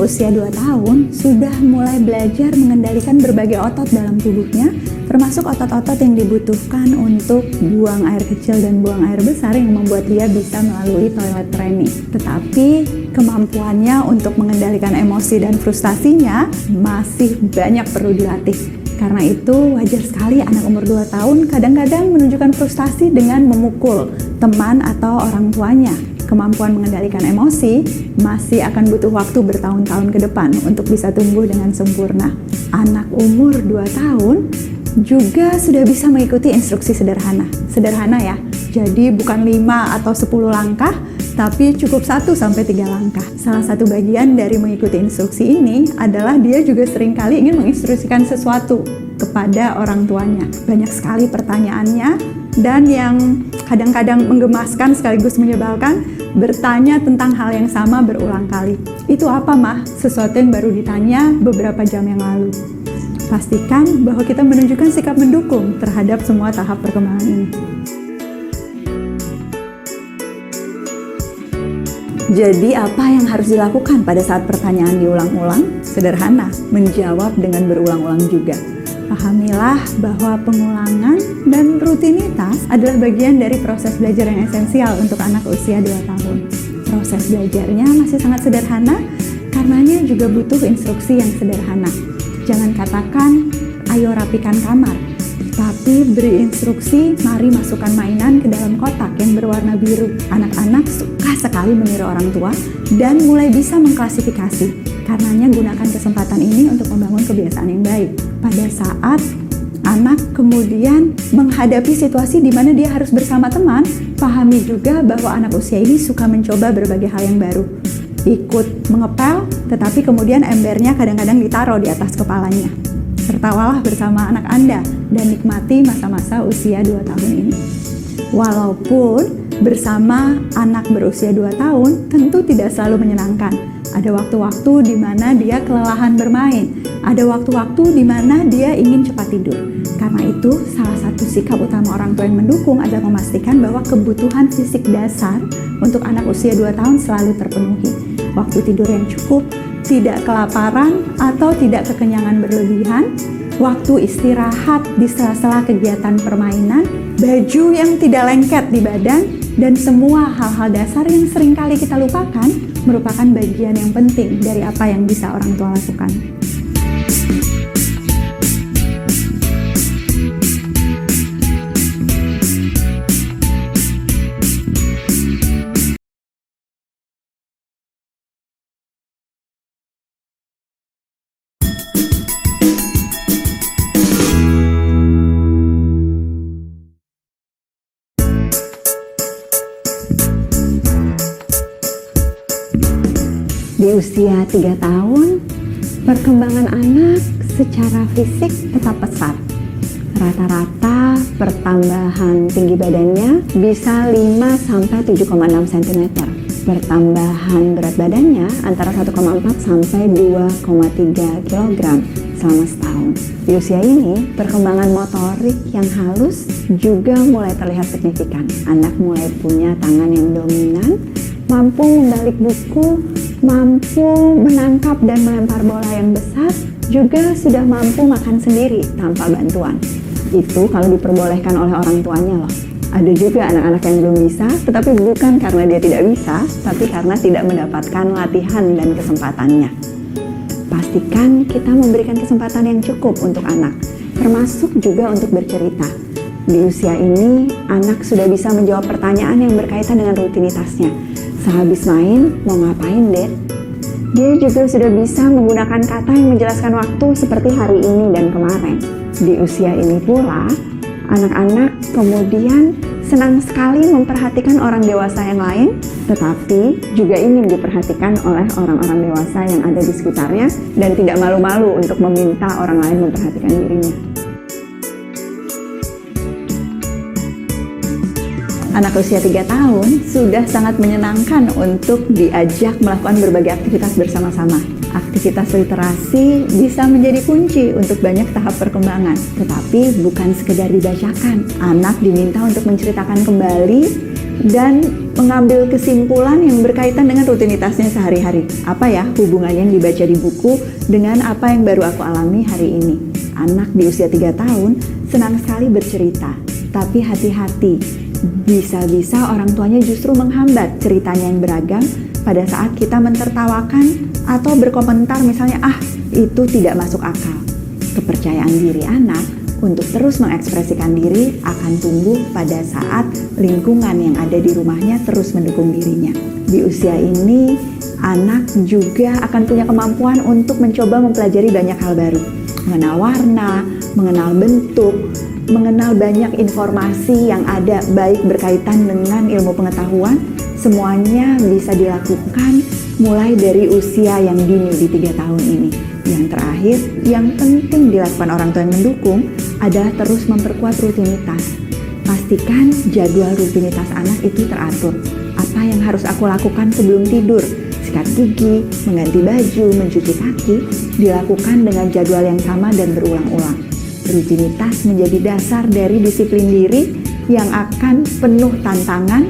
usia 2 tahun sudah mulai belajar mengendalikan berbagai otot dalam tubuhnya, termasuk otot-otot yang dibutuhkan untuk buang air kecil dan buang air besar yang membuat dia bisa melalui toilet training. Tetapi kemampuannya untuk mengendalikan emosi dan frustasinya masih banyak perlu dilatih. Karena itu wajar sekali anak umur 2 tahun kadang-kadang menunjukkan frustasi dengan memukul teman atau orang tuanya. Kemampuan mengendalikan emosi masih akan butuh waktu bertahun-tahun ke depan untuk bisa tumbuh dengan sempurna. Anak umur 2 tahun juga sudah bisa mengikuti instruksi sederhana. Sederhana ya, jadi bukan 5 atau 10 langkah, tapi cukup 1-3 langkah. Salah satu bagian dari mengikuti instruksi ini adalah dia juga seringkali ingin menginstruksikan sesuatu kepada orang tuanya. Banyak sekali pertanyaannya, dan yang kadang-kadang menggemaskan sekaligus menyebalkan, bertanya tentang hal yang sama berulang kali. Itu apa, Mah? Sesuatu yang baru ditanya beberapa jam yang lalu. Pastikan bahwa kita menunjukkan sikap mendukung terhadap semua tahap perkembangan ini. Jadi apa yang harus dilakukan pada saat pertanyaan diulang-ulang? Sederhana, menjawab dengan berulang-ulang juga. Pahamilah bahwa pengulangan dan rutinitas adalah bagian dari proses belajar yang esensial untuk anak usia 2 tahun. Proses belajarnya masih sangat sederhana, karenanya juga butuh instruksi yang sederhana. Jangan katakan, ayo rapikan kamar, tapi beri instruksi, mari masukkan mainan ke dalam kotak yang berwarna biru. Anak-anak suka sekali meniru orang tua dan mulai bisa mengklasifikasi. Karenanya gunakan kesempatan ini untuk membangun kebiasaan yang baik. Pada saat anak kemudian menghadapi situasi di mana dia harus bersama teman, pahami juga bahwa anak usia ini suka mencoba berbagai hal yang baru. Ikut mengepel, tetapi kemudian embernya kadang-kadang ditaruh di atas kepalanya. Tertawalah bersama anak Anda dan nikmati masa-masa usia 2 tahun ini. Walaupun bersama anak berusia 2 tahun tentu tidak selalu menyenangkan. Ada waktu-waktu di mana dia kelelahan bermain. Ada waktu-waktu di mana dia ingin cepat tidur. Karena itu, salah satu sikap utama orang tua yang mendukung adalah memastikan bahwa kebutuhan fisik dasar untuk anak usia 2 tahun selalu terpenuhi. Waktu tidur yang cukup, tidak kelaparan atau tidak kekenyangan berlebihan, waktu istirahat di sela-sela kegiatan permainan, baju yang tidak lengket di badan, dan semua hal-hal dasar yang seringkali kita lupakan merupakan bagian yang penting dari apa yang bisa orang tua lakukan. Di usia 3 tahun, perkembangan anak secara fisik tetap pesat. Rata-rata pertambahan tinggi badannya bisa 5-7,6 cm. Pertambahan berat badannya antara 1,4 sampai 2,3 kg selama setahun. Di usia ini, perkembangan motorik yang halus juga mulai terlihat signifikan. Anak mulai punya tangan yang dominan, mampu membalik buku, mampu menangkap dan melempar bola yang besar, juga sudah mampu makan sendiri tanpa bantuan. Itu kalau diperbolehkan oleh orang tuanya loh. Ada juga anak-anak yang belum bisa, tetapi bukan karena dia tidak bisa, tapi karena tidak mendapatkan latihan dan kesempatannya. Pastikan kita memberikan kesempatan yang cukup untuk anak, termasuk juga untuk bercerita. Di usia ini, anak sudah bisa menjawab pertanyaan yang berkaitan dengan rutinitasnya. Sehabis main, mau ngapain, Dek? Dia juga sudah bisa menggunakan kata yang menjelaskan waktu seperti hari ini dan kemarin. Di usia ini pula, anak-anak kemudian senang sekali memperhatikan orang dewasa yang lain, tetapi juga ingin diperhatikan oleh orang-orang dewasa yang ada di sekitarnya dan tidak malu-malu untuk meminta orang lain memperhatikan dirinya. Anak usia 3 tahun sudah sangat menyenangkan untuk diajak melakukan berbagai aktivitas bersama-sama. Aktivitas literasi bisa menjadi kunci untuk banyak tahap perkembangan, tetapi bukan sekedar dibacakan. Anak diminta untuk menceritakan kembali dan mengambil kesimpulan yang berkaitan dengan rutinitasnya sehari-hari. Apa ya hubungannya yang dibaca di buku dengan apa yang baru aku alami hari ini? Anak di usia 3 tahun senang sekali bercerita, tapi hati-hati, bisa-bisa orang tuanya justru menghambat ceritanya yang beragam pada saat kita mentertawakan atau berkomentar misalnya, itu tidak masuk akal. Kepercayaan diri anak untuk terus mengekspresikan diri akan tumbuh pada saat lingkungan yang ada di rumahnya terus mendukung dirinya. Di usia ini, anak juga akan punya kemampuan untuk mencoba mempelajari banyak hal baru. Mengenal warna, mengenal bentuk, mengenal banyak informasi yang ada baik berkaitan dengan ilmu pengetahuan, semuanya bisa dilakukan mulai dari usia yang dini di 3 tahun ini. Yang terakhir, yang penting dilakukan orang tua yang mendukung adalah terus memperkuat rutinitas. Pastikan jadwal rutinitas anak itu teratur. Apa yang harus aku lakukan sebelum tidur? Sikat gigi, mengganti baju, mencuci kaki, dilakukan dengan jadwal yang sama dan berulang-ulang. Rutinitas menjadi dasar dari disiplin diri yang akan penuh tantangan